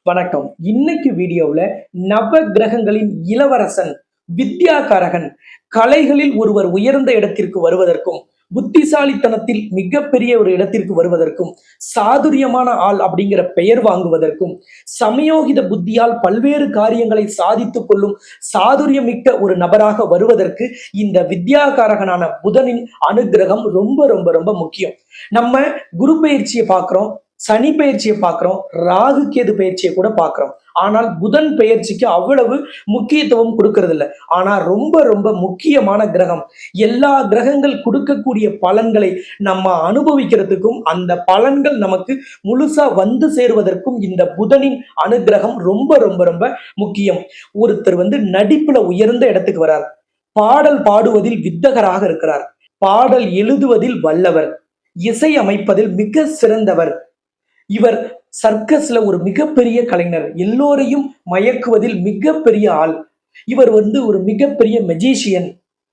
வணக்கம். இன்னைக்கு வீடியோவில் நவ கிரகங்களின் இளவரசன் வித்யாகாரகன் கலைகளில் ஒருவர் உயர்ந்த இடத்திற்கு வருவதற்கும் புத்திசாலித்தனத்தில் மிகப்பெரிய ஒரு இடத்திற்கு வருவதற்கும் சாதுரியமான ஆள் அப்படிங்கிற பெயர் வாங்குவதற்கும் சமயோகித புத்தியால் பல்வேறு காரியங்களை சாதித்துக் கொள்ளும் சாதுரியமிக்க ஒரு நபராக வருவதற்கு இந்த வித்யாகாரகனான புதனின் அனுகிரகம் ரொம்ப ரொம்ப ரொம்ப முக்கியம். நம்ம குரு பயிற்சியை பார்க்கிறோம், சனி பயிற்சியை பார்க்கிறோம், ராகு கேது பயிற்சியை கூட பார்க்கிறோம். ஆனால் புதன் பெயர்ச்சிக்கு அவ்வளவு முக்கியத்துவம் கொடுக்கறது இல்லை. ஆனா ரொம்ப ரொம்ப முக்கியமான கிரகம். எல்லா கிரகங்கள் கொடுக்கக்கூடிய பலன்களை நம்ம அனுபவிக்கிறதுக்கும் அந்த பலன்கள் நமக்கு முழுசா வந்து சேருவதற்கும் இந்த புதனின் அனுகிரகம் ரொம்ப ரொம்ப ரொம்ப முக்கியம். ஒருத்தர் நடிப்புல உயர்ந்த இடத்துக்கு வரார், பாடல் பாடுவதில் வித்தகராக இருக்கிறார், பாடல் எழுதுவதில் வல்லவர், இசை அமைப்பதில் மிக சிறந்தவர், இவர் சர்க்கஸ்ல ஒரு மிகப்பெரிய கலைஞர், எல்லோரையும் மயக்குவதில் மிகப்பெரிய ஆள், இவர் ஒரு மிகப்பெரிய மெஜிஷியன்,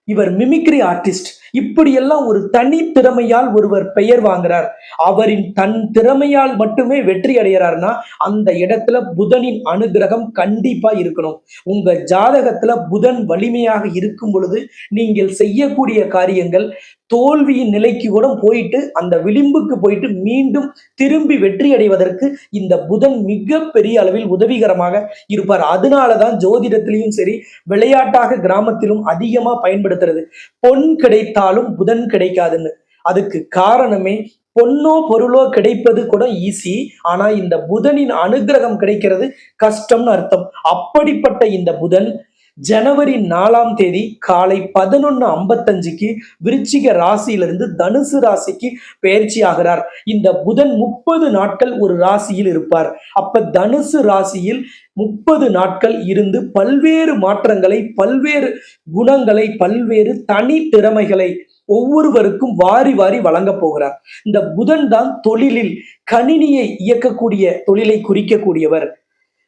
இவர் மிமிக்ரி ஆர்டிஸ்ட், இப்படியெல்லாம் ஒரு தனி திறமையால் ஒருவர் பெயர் வாங்குறார். அவரின் தன் திறமையால் மட்டுமே வெற்றி அடைகிறார்னா அந்த இடத்துல புதனின் அனுகிரகம் கண்டிப்பா இருக்கணும். உங்க ஜாதகத்துல புதன் வலிமையாக இருக்கும் பொழுது நீங்கள் செய்யக்கூடிய காரியங்கள் தோல்வியின் நிலைக்கு கூட போயிட்டு அந்த விளிம்புக்கு போயிட்டு மீண்டும் திரும்பி வெற்றி அடைவதற்கு இந்த புதன் மிக பெரிய அளவில் உதவிகரமாக இருப்பார். அதனாலதான் ஜோதிடத்திலையும் சரி, விளையாட்டாக கிராமத்திலும் அதிகமா பயன்படுத்துறது. பொன் கிடைத்தாலும் புதன் கிடைக்காதுன்னு. அதுக்கு காரணமே பொன்னோ பொருளோ கிடைப்பது கூட ஈஸி, ஆனா இந்த புதனின் அனுகிரகம் கிடைக்கிறது கஷ்டம்னு அர்த்தம். அப்படிப்பட்ட இந்த புதன் ஜனவரி 4ஆம் தேதி காலை 11:55க்கு விருச்சிக ராசியிலிருந்து தனுசு ராசிக்கு பயிற்சி ஆகிறார். இந்த புதன் 30 நாட்கள் ஒரு ராசியில் இருப்பார். அப்ப தனுசு ராசியில் 30 நாட்கள் இருந்து பல்வேறு மாற்றங்களை, பல்வேறு குணங்களை, பல்வேறு தனி திறமைகளை ஒவ்வொருவருக்கும் வாரி வாரி வழங்க போகிறார். இந்த புதன் தான் தொழிலில் கணினியை இயக்கக்கூடிய தொழிலை குறிக்கக்கூடியவர்.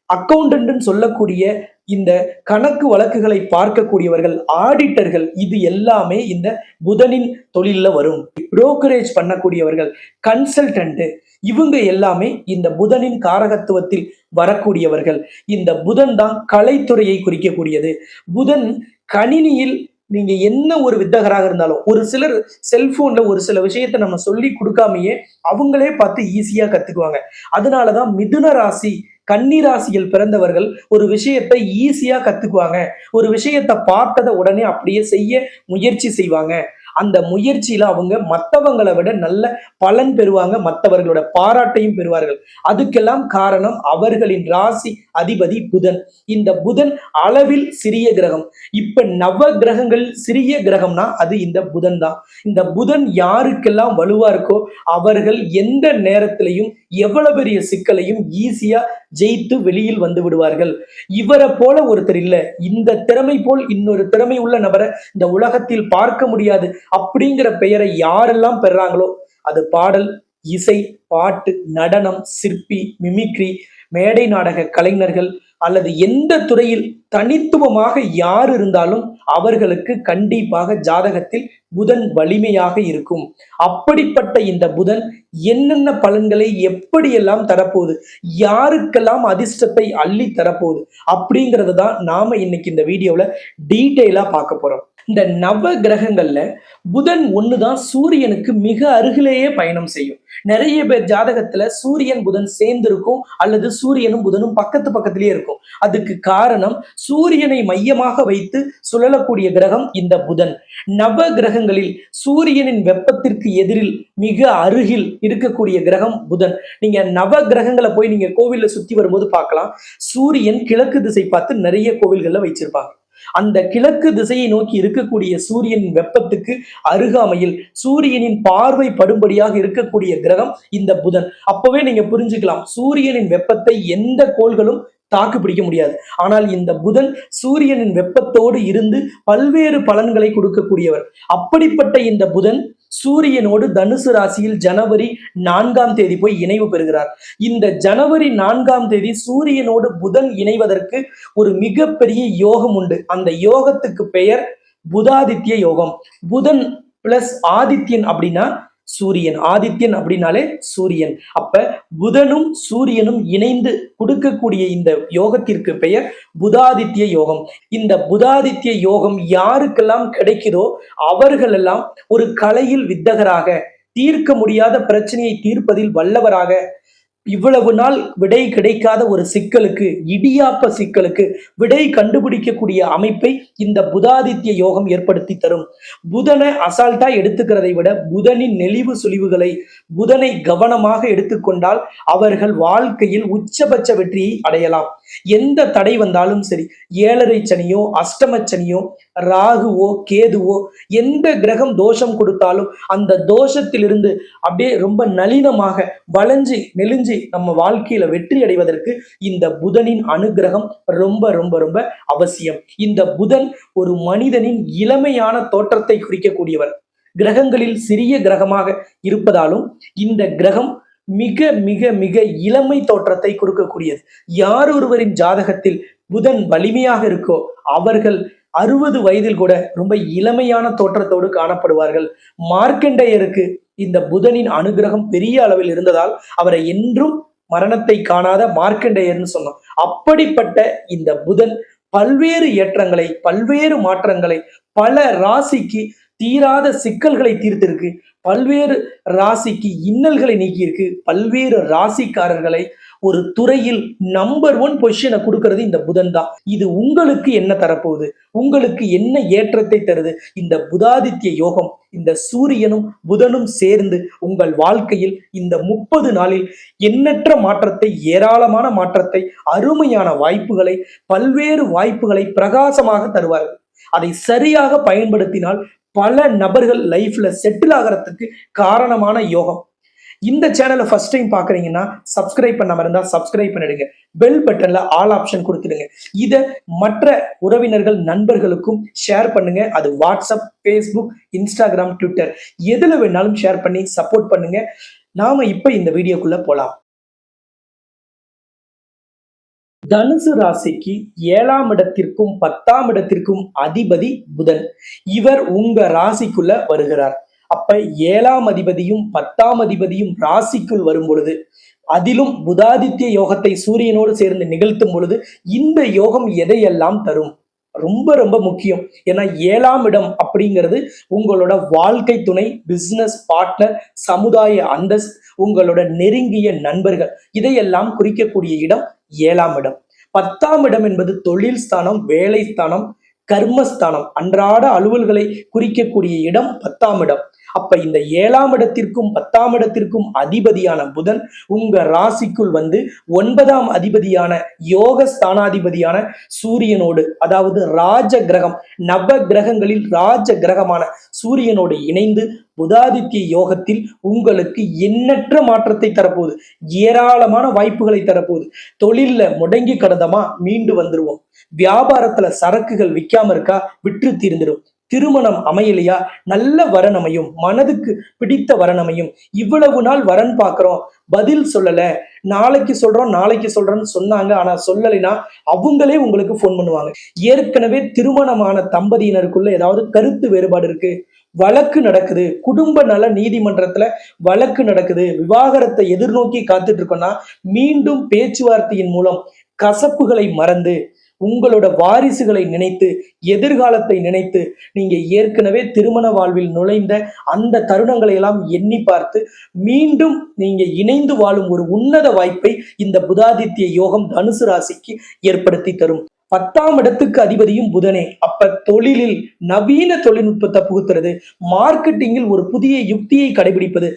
அக்கௌண்டன்ட் சொல்லக்கூடிய இந்த கணக்கு வழக்குகளை பார்க்கக்கூடியவர்கள், ஆடிட்டர்கள், இது எல்லாமே இந்த புதனின் தொழில வரும். புரோக்கரேஜ் பண்ணக்கூடியவர்கள், கன்சல்டன்ட், இவங்க எல்லாமே இந்த புதனின் காரகத்துவத்தில் வரக்கூடியவர்கள். இந்த புதன் தான் கலைத்துறையை குறிக்கக்கூடியது. புதன் கணினியில் நீங்க என்ன ஒரு வித்தகராக இருந்தாலும், ஒரு சிலர் செல்போன்ல ஒரு சில விஷயத்தை நம்ம சொல்லி கொடுக்காமையே அவங்களே பார்த்து ஈஸியா கத்துக்குவாங்க. அதனாலதான் மிதுன ராசி, கன்னி ராசியில் பிறந்தவர்கள் ஒரு விஷயத்தை ஈஸியா கத்துக்குவாங்க. ஒரு விஷயத்தை பார்த்ததை உடனே அப்படியே செய்ய முயற்சி செய்வாங்க. அந்த முயற்சியில அவங்க மற்றவங்களை விட நல்ல பலன் பெறுவாங்க, மற்றவர்களோட பாராட்டையும் பெறுவார்கள். அதுக்கெல்லாம் காரணம் அவர்களின் ராசி அதிபதி புதன். இந்த புதன் அளவில் சிறிய கிரகம். இப்ப நவ கிரகங்கள் சிறிய கிரகம்னா அது இந்த புதன் தான். இந்த புதன் யாருக்கெல்லாம் வலுவா இருக்கோ அவர்கள் எந்த நேரத்திலையும் எவ்வளவு பெரிய சிக்கலையும் ஈஸியா ஜெயித்து வெளியில் வந்து விடுவார்கள். இவரை போல ஒருத்தர் இல்ல, இந்த திறமை போல் இன்னொரு திறமை உள்ள நபரை இந்த உலகத்தில் பார்க்க முடியாது அப்படிங்கிற பெயரை யாரெல்லாம் பெறாங்களோ, அது பாடல், இசை, பாட்டு, நடனம், சிற்பி, மிமிக்ரி, மேடை நாடக கலைஞர்கள் அல்லது எந்த துறையில் தனித்துவமாக யார் இருந்தாலும் அவர்களுக்கு கண்டிப்பாக ஜாதகத்தில் புதன் வலிமையாக இருக்கும். அப்படிப்பட்ட இந்த புதன் என்னென்ன பலன்களை எப்படியெல்லாம் தரப்போகுது, யாருக்கெல்லாம் அதிர்ஷ்டத்தை அள்ளி தரப்போகுது அப்படிங்கறத தான் நாம இன்னைக்கு இந்த வீடியோல டீட்டெயிலா பார்க்க போறோம். இந்த நவ கிரகங்கள்ல புதன் ஒண்ணுதான் சூரியனுக்கு மிக அருகிலேயே பயணம் செய்யும். நிறைய பேர் ஜாதகத்துல சூரியன் புதன் சேர்ந்து இருக்கும், அல்லது சூரியனும் புதனும் பக்கத்து பக்கத்திலேயே இருக்கும். அதுக்கு காரணம் சூரியனை மையமாக வைத்து சுழலக்கூடிய கிரகம் இந்த புதன். நவ கிரகங்களில் சூரியனின் வெப்பத்திற்கு எதிரில் மிக அருகில் இருக்கக்கூடிய கிரகம் புதன். நீங்க நவ கிரகங்களை போய் நீங்க கோவில்ல சுத்தி வரும்போது பார்க்கலாம், சூரியன் கிழக்கு திசை பார்த்து நிறைய கோவில்கள்ல வச்சிருப்பாங்க. அந்த கிழக்கு திசையை நோக்கி இருக்கக்கூடிய சூரியனின் வெப்பத்துக்கு அருகாமையில் சூரியனின் பார்வை படும்படியாக இருக்கக்கூடிய கிரகம் இந்த புதன். அப்பவே நீங்க புரிஞ்சுக்கலாம், சூரியனின் வெப்பத்தை எந்த கோள்களும் தாக்கு பிடிக்க முடியாது. ஆனால் இந்த புதன் சூரியனின் வெப்பத்தோடு இருந்து பல்வேறு பலன்களை கொடுக்கக்கூடியவர். அப்படிப்பட்ட இந்த புதன் சூரியனோடு தனுசு ராசியில் ஜனவரி 4ஆம் தேதி போய் இணைவு பெறுகிறார். இந்த ஜனவரி 4ஆம் தேதி சூரியனோடு புதன் இணைவதற்கு ஒரு மிகப்பெரிய யோகம் உண்டு. அந்த யோகத்துக்கு பெயர் புதாதித்ய யோகம். புதன் பிளஸ் ஆதித்யன் அப்படின்னா சூரியன். ஆதித்யன் அப்படின்னாலே சூரியன். அப்ப புதனும் சூரியனும் இணைந்து கொடுக்கக்கூடிய இந்த யோகத்திற்கு பெயர் புதாதித்ய யோகம். இந்த புதாதித்ய யோகம் யாருக்கெல்லாம் கிடைக்குதோ அவர்களெல்லாம் ஒரு கலையில் வித்தகராக, தீர்க்க முடியாத பிரச்சனையை தீர்ப்பதில் வல்லவராக, இவ்வளவு நாள் விடை கிடைக்காத ஒரு சிக்கலுக்கு, இடியாப்ப சிக்கலுக்கு விடை கண்டுபிடிக்கக்கூடிய அமைப்பை இந்த புதாதித்ய யோகம் ஏற்படுத்தி தரும். புதனை அசால்ட்டா எடுத்துக்கிறதை விட புதனின் நெளிவு சுழிவுகளை, புதனை கவனமாக எடுத்துக்கொண்டால் அவர்கள் வாழ்க்கையில் உச்சபட்ச வெற்றியை அடையலாம். எந்த தடை வந்தாலும் சரி, 7.5 சனியோ அஷ்டம சனியோ ராகுவோ கேதுவோ எந்த கிரகம் தோஷம் கொடுத்தாலும் அந்த தோஷத்திலிருந்து அப்படியே ரொம்ப நளினமாக வளைஞ்சு நெளிஞ்சு நம்ம வாழ்க்கையில வெற்றி அடைவதற்கு இந்த புதனின் அனுகிரகம் ரொம்ப ரொம்ப ரொம்ப அவசியம். இந்த புதன் ஒரு மனிதனின் இளமையான தோற்றத்தை குறிக்கக்கூடியவர். கிரகங்களில் சிறிய கிரகமாக இருப்பதாலும் இந்த கிரகம் மிக மிக மிக இளமை தோற்றத்தை கொடுக்கக்கூடியது. யார் ஒருவரின் ஜாதகத்தில் புதன் வலிமையாக இருக்கோ அவர்கள் 60 வயதில் கூட ரொம்ப இளமையான தோற்றத்தோடு காணப்படுவார்கள். மார்க்கண்டேயருக்கு இந்த புதனின் அனுகிரகம் பெரிய அளவில் இருந்ததால் அவரை என்றும் மரணத்தை காணாத மார்க்கண்டேயர்னு சொன்னோம். அப்படிப்பட்ட இந்த புதன் பல்வேறு ஏற்றங்களை, பல்வேறு மாற்றங்களை, பல ராசிக்கு தீராத சிக்கல்களை தீர்த்திருக்கு, பல்வேறு ராசிக்கு இன்னல்களை நீக்கியிருக்கு, பல்வேறு ராசிக்காரர்களை ஒரு துறையில் நம்பர் 1 பொசிஷனை கொடுக்கிறது இந்த புதன் தான். இது உங்களுக்கு என்ன தரப்போகுது, உங்களுக்கு என்ன ஏற்றத்தை தருது? இந்த புதாதித்ய யோகம், இந்த சூரியனும் புதனும் சேர்ந்து உங்கள் வாழ்க்கையில் இந்த 30 நாளில் எண்ணற்ற மாற்றத்தை, ஏராளமான மாற்றத்தை, அருமையான வாய்ப்புகளை, பல்வேறு வாய்ப்புகளை பிரகாசமாக தருவார்கள். அதை சரியாக பயன்படுத்தினால் பல நபர்கள் லைஃப்ல செட்டில் ஆகிறதுக்கு காரணமான யோகம். இந்த சேனலை ஃபர்ஸ்ட் டைம் பாக்குறீங்கன்னா சப்ஸ்கிரைப் பண்ணாம இருந்தா சப்ஸ்கிரைப் பண்ணிடுங்க. பெல் பட்டன்ல ஆல் ஆப்ஷன் கொடுத்துடுங்க. இதை மற்ற உறவினர்கள் நண்பர்களுக்கும் ஷேர் பண்ணுங்க. அது வாட்ஸ்அப், ஃபேஸ்புக், இன்ஸ்டாகிராம், ட்விட்டர் எதுல வேணாலும் ஷேர் பண்ணி சப்போர்ட் பண்ணுங்க. நாம இப்ப இந்த வீடியோக்குள்ள போலாம். தனுசு ராசிக்கு 7ஆம் இடத்திற்கும் 10ஆம் இடத்திற்கும் அதிபதி புதன். இவர் உங்க ராசிக்குள்ள வருகிறார். அப்ப 7ஆம் அதிபதியும் 10ஆம் அதிபதியும் ராசிக்குள் வரும் பொழுது, அதிலும் புதாதித்ய யோகத்தை சூரியனோடு சேர்ந்து நிகழ்த்தும் பொழுது இந்த யோகம் எதையெல்லாம் தரும்? ரொம்ப ரொம்ப முக்கியம். ஏன்னா 7ஆம் இடம் அப்படிங்கிறது உங்களோட வாழ்க்கை துணை, பிசினஸ் பார்ட்னர், சமுதாய அந்தஸ்து, உங்களோட நெருங்கிய நண்பர்கள், இதையெல்லாம் குறிக்கக்கூடிய இடம் 7ஆம் இடம். 10ஆம் இடம் என்பது தொழில் ஸ்தானம், வேலை ஸ்தானம், கர்மஸ்தானம், அன்றாட அலுவல்களை குறிக்கக்கூடிய இடம் 10ஆம் இடம். அப்ப இந்த 7ஆம் இடத்திற்கும் 10ஆம் இடத்திற்கும் அதிபதியான புதன் உங்க ராசிக்குள் வந்து 9ஆம் அதிபதியான யோக ஸ்தானாதிபதியான சூரியனோடு, அதாவது ராஜ கிரகம், நவ கிரகங்களில் ராஜ கிரகமான சூரியனோடு இணைந்து புதாதித்ய யோகத்தில் உங்களுக்கு எண்ணற்ற மாற்றத்தை தரப்போகுது. ஏராளமான வாய்ப்புகளை தரப்போகுது. தொழில்ல முடங்கி கடந்தமா மீண்டு வந்துருவோம். வியாபாரத்துல சரக்குகள் விற்காம இருக்கா, விற்று தீர்ந்துடும். திருமணம் அமையலையா, நல்ல வரன் அமையும், மனதுக்கு பிடித்த வரன் அமையும். இவ்வளவு நாள் வரன் பார்க்கிறோம், பதில் சொல்லல, நாளைக்கு சொல்றோம் நாளைக்கு சொல்றோம்னு சொன்னாங்க, ஆனா சொல்லலைன்னா அவங்களே உங்களுக்கு போன் பண்ணுவாங்க. ஏற்கனவே திருமணமான தம்பதியினருக்குள்ள ஏதாவது கருத்து வேறுபாடு இருக்கு, வழக்கு நடக்குது, குடும்ப நல நீதிமன்றத்துல வழக்கு நடக்குது, விவாகரத்தை எதிர்நோக்கி காத்துட்டு இருக்கோம்னா மீண்டும் பேச்சுவார்த்தையின் மூலம் கசப்புகளை மறந்து உங்களோட வாரிசுகளை நினைத்து, எதிர்காலத்தை நினைத்து, நீங்க ஏற்கனவே திருமண வாழ்வில் நுழைந்த அந்த தருணங்களை எல்லாம் எண்ணி பார்த்து மீண்டும் நீங்க இணைந்து வாழும் ஒரு உன்னத வாய்ப்பை இந்த புதாதித்ய யோகம் தனுசு ராசிக்கு ஏற்படுத்தி தரும். 10ஆம் இடத்துக்கு அதிபதியும் புதனே. அப்ப தொழிலில் நவீன தொழில்நுட்பத்தை புகுத்துறது, மார்க்கெட்டிங்கில் ஒரு புதிய யுக்தியை கடைபிடிப்பது.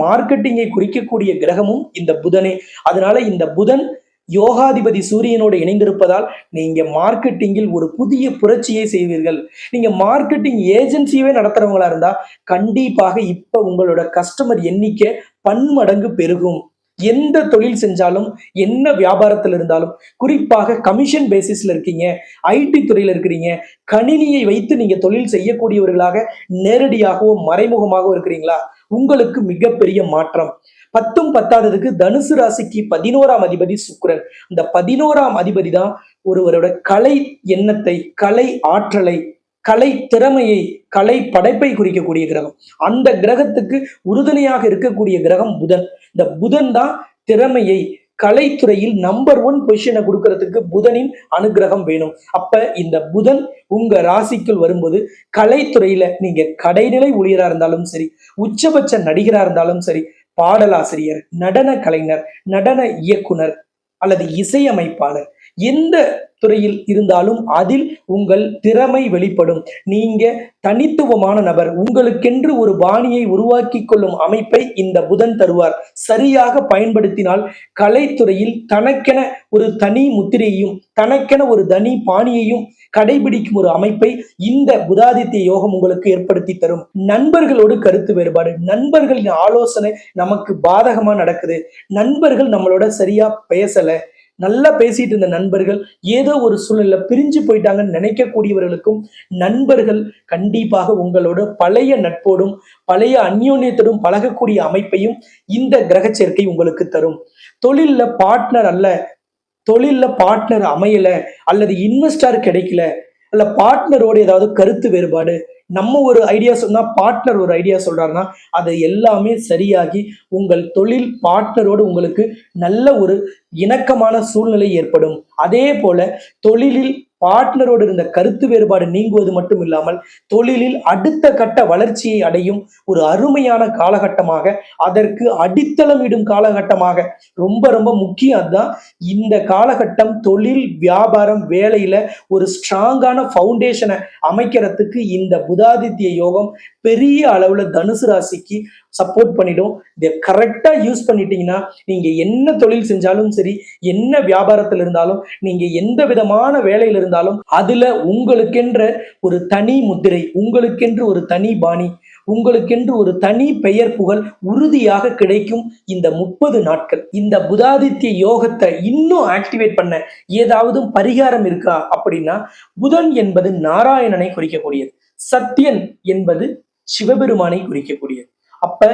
மார்க்கெட்டிங்கை குறிக்கக்கூடிய கிரகமும் இந்த புதனே. அதனால இந்த புதன் யோகாதிபதி சூரியனோடு இணைந்திருப்பதால் நீங்க மார்க்கெட்டிங்கில் ஒரு புதிய புரட்சியை செய்வீர்கள். நீங்க மார்க்கெட்டிங் ஏஜென்சியவே நடத்துறவங்களா இருந்தா கண்டிப்பாக இப்ப உங்களோட கஸ்டமர் எண்ணிக்கை பன்மடங்கு பெருகும். எந்த தொழில் செஞ்சாலும், என்ன வியாபாரத்தில் இருந்தாலும், குறிப்பாக கமிஷன் பேசிஸ்ல இருக்கீங்க, ஐடி துறையில இருக்கிறீங்க, கணினியை வைத்து நீங்க தொழில் செய்யக்கூடியவர்களாக நேரடியாகவோ மறைமுகமாகவோ இருக்கிறீங்களா, உங்களுக்கு மிகப்பெரிய மாற்றம். 10ம் 10ஆவதுக்கு தனுசு ராசிக்கு 11ஆம் அதிபதி சுக்கிரன். இந்த 11ஆம் அதிபதி தான் ஒருவரோட கலை எண்ணத்தை, கலை ஆற்றலை, கலை திறமையை, கலை படைப்பை குறிக்கக்கூடிய கிரகம். அந்த கிரகத்துக்கு உறுதுணையாக இருக்கக்கூடிய கிரகம் புதன். இந்த புதன் தான் திறமையை, கலைத்துறையில் நம்பர் 1 பொசிஷனை கொடுக்கறதுக்கு புதனின் அனுகிரகம் வேணும். அப்ப இந்த புதன் உங்க ராசிக்குள் வரும்போது கலைத்துறையில நீங்க கடைநிலை ஊழியரா இருந்தாலும் சரி, உச்சபட்ச நடிகரா இருந்தாலும் சரி, பாடலாசிரியர், நடன கலைஞர், நடன இயக்குனர் அல்லது இசையமைப்பாளர், எந்த துறையில் இருந்தாலும் அதில் உங்கள் திறமை வெளிப்படும். நீங்க தனித்துவமான நபர். உங்களுக்கென்று ஒரு பாணியை உருவாக்கி கொள்ளும் அமைப்பை இந்த புதன் தருவார். சரியாக பயன்படுத்தினால் கலைத்துறையில் தனக்கென ஒரு தனி முத்திரையையும், தனக்கென ஒரு தனி பாணியையும் கடைபிடிக்கும் ஒரு அமைப்பை இந்த புதாதித்ய யோகம் உங்களுக்கு ஏற்படுத்தி தரும். நண்பர்களோடு கருத்து வேறுபாடு, நண்பர்களின் ஆலோசனை நமக்கு பாதகமா நடக்குது, நண்பர்கள் நம்மளோட சரியா பேசல, நல்லா பேசிட்டு இருந்த நண்பர்கள் ஏதோ ஒரு சூழ்நிலை பிரிஞ்சு போயிட்டாங்கன்னு நினைக்கக்கூடியவர்களுக்கும் நண்பர்கள் கண்டிப்பாக உங்களோட பழைய நட்போடும் பழைய அந்யோன்யத்தோடும் பழகக்கூடிய அமைப்பையும் இந்த கிரக சேர்க்கை உங்களுக்கு தரும். தொழில்ல பார்ட்னர் அல்ல, தொழில்ல பார்ட்னர் அமையல, அல்லது இன்வெஸ்டர் கிடைக்கல, அல்ல பார்ட்னரோட ஏதாவது கருத்து வேறுபாடு, நம்ம ஒரு ஐடியா சொன்னா பார்ட்னர் ஒரு ஐடியா சொல்றாருன்னா அது எல்லாமே சரியாகி உங்கள் தொழில் பார்ட்னரோடு உங்களுக்கு நல்ல ஒரு இணக்கமான சூழ்நிலை ஏற்படும். அதே போல தொழிலில் பார்ட்னரோடு இருந்த கருத்து வேறுபாடு நீங்குவது மட்டும் இல்லாமல் தொழிலில் அடுத்த கட்ட வளர்ச்சியை அடையும் ஒரு அருமையான காலகட்டமாக, அதற்கு அடித்தளமிடும் காலகட்டமாக, ரொம்ப ரொம்ப முக்கியம். அதுதான் இந்த காலகட்டம். தொழில், வியாபாரம், வேலையில ஒரு ஸ்ட்ராங்கான ஃபவுண்டேஷனை அமைக்கிறதுக்கு இந்த புதாதித்ய யோகம் பெரிய அளவுல தனுசு ராசிக்கு சப்போர்ட் பண்ணிடும். இதை கரெக்டா யூஸ் பண்ணிட்டீங்கன்னா நீங்க என்ன தொழில் செஞ்சாலும் சரி, என்ன வியாபாரத்தில் இருந்தாலும், நீங்க எந்த விதமான வேலையில் இருந்தாலும் அதுல உங்களுக்கென்ற ஒரு தனி முத்திரை, உங்களுக்கென்று ஒரு தனி பாணி, உங்களுக்கென்று ஒரு தனி பெயர் புகழ் உறுதியாக கிடைக்கும். இந்த 30 நாட்கள் இந்த புதாதித்ய யோகத்தை இன்னும் ஆக்டிவேட் பண்ண ஏதாவது பரிகாரம் இருக்கா அப்படின்னா, புதன் என்பது நாராயணனை குறிக்கக்கூடியது, சத்யன் என்பது சிவபெருமானை குறிக்கக்கூடியது. அப்ப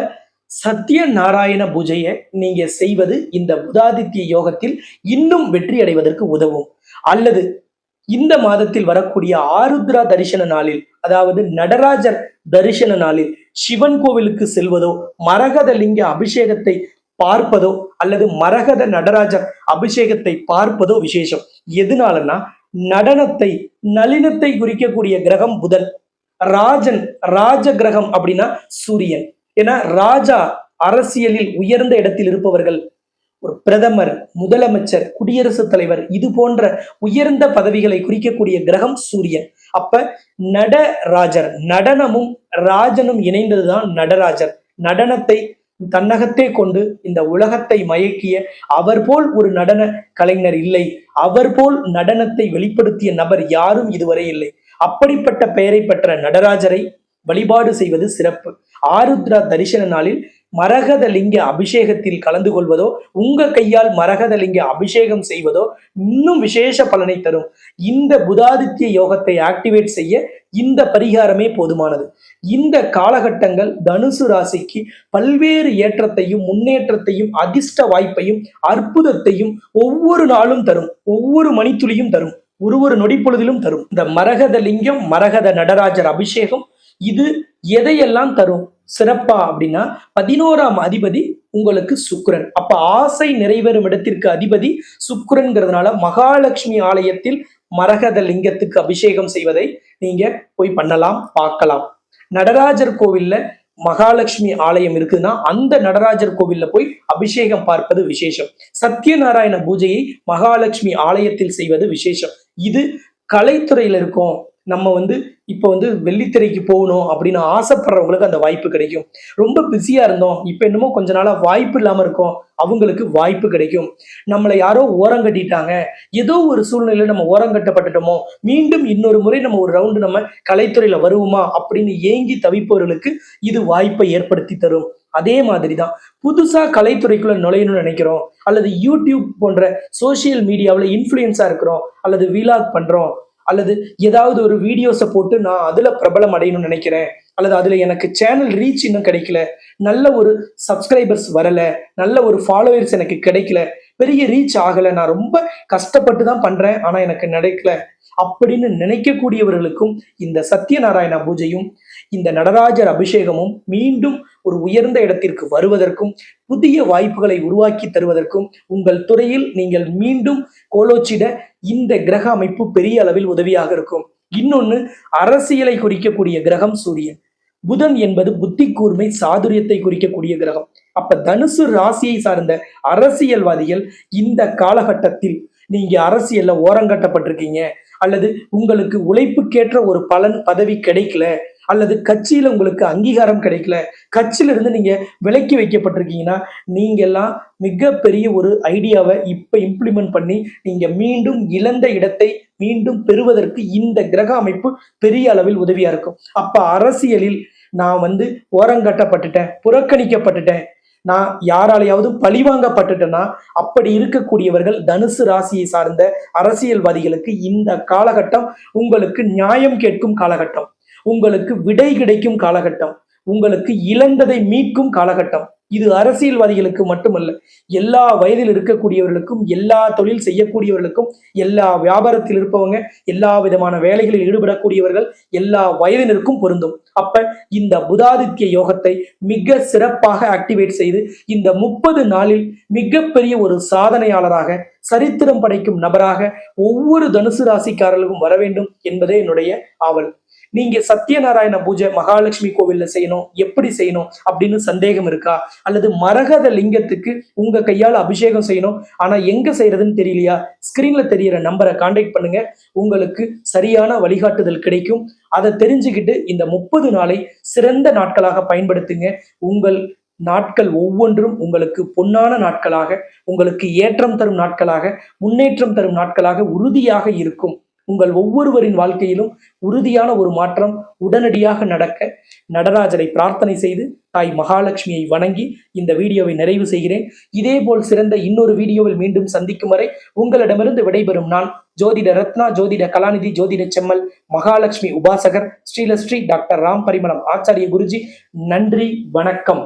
சத்ய நாராயண பூஜையை நீங்க செய்வது இந்த புதாதித்ய யோகத்தில் இன்னும் வெற்றி அடைவதற்கு உதவும். அல்லது இந்த மாதத்தில் வரக்கூடிய ஆருத்ரா தரிசன நாளில், அதாவது நடராஜர் தரிசன நாளில் சிவன் கோவிலுக்கு செல்வதோ, மரகத லிங்க அபிஷேகத்தை பார்ப்பதோ, அல்லது மரகத நடராஜர் அபிஷேகத்தை பார்ப்பதோ விசேஷம். எதனாலன்னா, நடனத்தை, நளினத்தை குறிக்கக்கூடிய கிரகம் புதன். ராஜன், ராஜ கிரகம் அப்படின்னா சூரியன். ஏன்னா ராஜா அரசியலில் உயர்ந்த இடத்தில் இருப்பவர்கள், ஒரு பிரதமர், முதலமைச்சர், குடியரசுத் தலைவர், இது போன்ற உயர்ந்த பதவிகளை குறிக்கக்கூடிய கிரகம் சூரியன். அப்ப நடராஜர், நடனமும் ராஜனும் இணைந்ததுதான் நடராஜர். நடனத்தை தன்னகத்தே கொண்டு இந்த உலகத்தை மயக்கிய அவர் போல் ஒரு நடன கலைஞர் இல்லை, அவர் போல் நடனத்தை வெளிப்படுத்திய நபர் யாரும் இதுவரை இல்லை. அப்படிப்பட்ட பெயரை பெற்ற நடராஜரை வழிபாடு செய்வது சிறப்பு. ஆருத்ரா தரிசன நாளில் மரகத லிங்க அபிஷேகத்தில் கலந்து கொள்வதோ, உங்க கையால் மரகத லிங்க அபிஷேகம் செய்வதோ இன்னும் விசேஷ பலனை தரும். இந்த புதாதித்ய யோகத்தை ஆக்டிவேட் செய்ய இந்த பரிகாரமே போதுமானது. இந்த காலகட்டங்கள் தனுசு ராசிக்கு பல்வேறு ஏற்றத்தையும் முன்னேற்றத்தையும் அதிர்ஷ்ட வாய்ப்பையும் அற்புதத்தையும் ஒவ்வொரு நாளும் தரும், ஒவ்வொரு மணித்துளியும் தரும், ஒரு நொடி பொழுதிலும் தரும். இந்த மரகத லிங்கம், மரகத நடராஜர் அபிஷேகம் இது எதையெல்லாம் தரும் சிறப்பா அப்படின்னா, 11ஆம் அதிபதி உங்களுக்கு சுக்கிரன். அப்ப ஆசை நிறைவேறும் இடத்திற்கு அதிபதி சுக்கிரன்கிறதுனால மகாலட்சுமி ஆலயத்தில் மரகத லிங்கத்துக்கு அபிஷேகம் செய்வதை நீங்க போய் பண்ணலாம், பார்க்கலாம். நடராஜர் கோவில்ல மகாலட்சுமி ஆலயம் இருக்குதுன்னா அந்த நடராஜர் கோவில்ல போய் அபிஷேகம் பார்ப்பது விசேஷம். சத்யநாராயண பூஜையை மகாலட்சுமி ஆலயத்தில் செய்வது விசேஷம். இது கலைத்துறையில இருக்கும். நம்ம இப்போ வெள்ளித்திரைக்கு போகணும் அப்படின்னு ஆசைப்படுறவங்களுக்கு அந்த வாய்ப்பு கிடைக்கும். ரொம்ப பிஸியா இருந்தோம், இப்ப என்னமோ கொஞ்ச நாளா வாய்ப்பு இல்லாம இருக்கும், அவங்களுக்கு வாய்ப்பு கிடைக்கும். நம்மளை யாரோ ஓரம் கட்டிட்டாங்க, ஏதோ ஒரு சூழ்நிலையில நம்ம ஓரம் கட்டப்பட்டுட்டோமோ, மீண்டும் இன்னொரு முறை நம்ம ஒரு ரவுண்டு நம்ம கலைத்துறையில வருவோமா அப்படின்னு ஏங்கி தவிப்பவர்களுக்கு இது வாய்ப்பை ஏற்படுத்தி தரும். அதே மாதிரிதான் புதுசா கலைத்துறைக்குள்ள நுழையணும்னு நினைக்கிறோம், அல்லது யூடியூப் போன்ற சோசியல் மீடியாவில் இன்ஃப்ளூயன்ஸா இருக்கிறோம், அல்லது வீலாக் பண்றோம், அல்லது ஏதாவது ஒரு வீடியோஸை போட்டு நான் அதுல பிரபலம் அடையணும்னு நினைக்கிறேன், அல்லது அதுல எனக்கு சேனல் ரீச் இன்னும் கிடைக்கல, நல்ல ஒரு சப்ஸ்கிரைபர்ஸ் வரல, நல்ல ஒரு ஃபாலோவர்ஸ் எனக்கு கிடைக்கல, பெரிய ரீச் ஆகல, நான் ரொம்ப கஷ்டப்பட்டு தான் பண்றேன் ஆனா எனக்கு கிடைக்கல அப்படின்னு நினைக்கக்கூடியவர்களுக்கும் இந்த சத்யநாராயண பூஜையும் இந்த நடராஜர் அபிஷேகமும் மீண்டும் ஒரு உயர்ந்த இடத்திற்கு வருவதற்கும் புதிய வாய்ப்புகளை உருவாக்கி தருவதற்கும் உங்கள் துறையில் நீங்கள் மீண்டும் கோலோச்சிட இந்த கிரக அமைப்பு பெரிய அளவில் உதவியாக இருக்கும். இன்னொன்னு, அரசியலை குறிக்கக்கூடிய கிரகம் சூரியன். புதன் என்பது புத்தி கூர்மை சாதுரியத்தை குறிக்கக்கூடிய கிரகம். அப்ப தனுசு ராசியை சார்ந்த அரசியல்வாதிகள் இந்த காலகட்டத்தில் நீங்க அரசியல்ல ஓரங்கட்டப்பட்டிருக்கீங்க, அல்லது உங்களுக்கு உழைப்புக்கேற்ற ஒரு பலன் பதவி கிடைக்கல, அல்லது கட்சியில உங்களுக்கு அங்கீகாரம் கிடைக்கல, கட்சியில இருந்து நீங்க விலக்கி வைக்கப்பட்டிருக்கீங்கன்னா, நீங்க எல்லாம் மிகப்பெரிய ஒரு ஐடியாவை இப்ப இம்ப்ளிமெண்ட் பண்ணி நீங்க மீண்டும் இழந்த இடத்தை மீண்டும் பெறுவதற்கு இந்த கிரக அமைப்பு பெரிய அளவில் உதவியா இருக்கும். அப்ப அரசியலில் நான் ஓரங்கட்டப்பட்டுட்டேன், புறக்கணிக்கப்பட்டுட்டேன், நான் யாராலையாவது பழிவாங்கப்பட்டுட்டேன்னா, அப்படி இருக்கக்கூடியவர்கள் தனுசு ராசியை சார்ந்த அரசியல்வாதிகளுக்கு இந்த காலகட்டம் உங்களுக்கு நியாயம் கேட்கும் காலகட்டம், உங்களுக்கு விடை கிடைக்கும் காலகட்டம், உங்களுக்கு இழந்ததை மீட்கும் காலகட்டம். இது அரசியல்வாதிகளுக்கு மட்டுமல்ல, எல்லா வயதில் இருக்கக்கூடியவர்களுக்கும், எல்லா தொழில் செய்யக்கூடியவர்களுக்கும், எல்லா வியாபாரத்தில் இருப்பவங்க, எல்லா விதமான வேலைகளில் ஈடுபடக்கூடியவர்கள், எல்லா வயதினருக்கும் பொருந்தும். அப்ப இந்த புதாதித்ய யோகத்தை மிக சிறப்பாக ஆக்டிவேட் செய்து இந்த 30 நாளில் மிகப்பெரிய ஒரு சாதனையாளராக, சரித்திரம் படைக்கும் நபராக ஒவ்வொரு தனுசு ராசிக்காரர்களுக்கும் வர வேண்டும் என்பதே என்னுடைய ஆவல். நீங்க சத்யநாராயண பூஜை மகாலட்சுமி கோவில்ல செய்யணும், எப்படி செய்யணும் அப்படின்னு சந்தேகம் இருக்கா? அல்லது மரகத லிங்கத்துக்கு உங்க கையால் அபிஷேகம் செய்யணும், ஆனா எங்க செய்யறதுன்னு தெரியலையா? ஸ்கிரீன்ல தெரியற நம்பரை கான்டாக்ட் பண்ணுங்க, உங்களுக்கு சரியான வழிகாட்டுதல் கிடைக்கும். அதை தெரிஞ்சுக்கிட்டு இந்த 30 நாளை சிறந்த நாட்களாக பயன்படுத்துங்க. உங்கள் நாட்கள் ஒவ்வொன்றும் உங்களுக்கு பொன்னான நாட்களாக, உங்களுக்கு ஏற்றம் தரும் நாட்களாக, முன்னேற்றம் தரும் நாட்களாக உறுதியாக இருக்கும். உங்கள் ஒவ்வொருவரின் வாழ்க்கையிலும் உறுதியான ஒரு மாற்றம் உடனடியாக நடக்க நடராஜரை பிரார்த்தனை செய்து தாய் மகாலட்சுமியை வணங்கி இந்த வீடியோவை நிறைவு செய்கிறேன். இதேபோல் சிறந்த இன்னொரு வீடியோவில் மீண்டும் சந்திக்கும் வரை உங்களிடமிருந்து விடைபெறும் நான் ஜோதிட ரத்னா, ஜோதிட கலாநிதி, ஜோதிட செம்மல், மகாலட்சுமி உபாசகர், ஸ்ரீலஸ்ரீ டாக்டர் ராம் பரிமளம் ஆச்சாரிய குருஜி. நன்றி, வணக்கம்.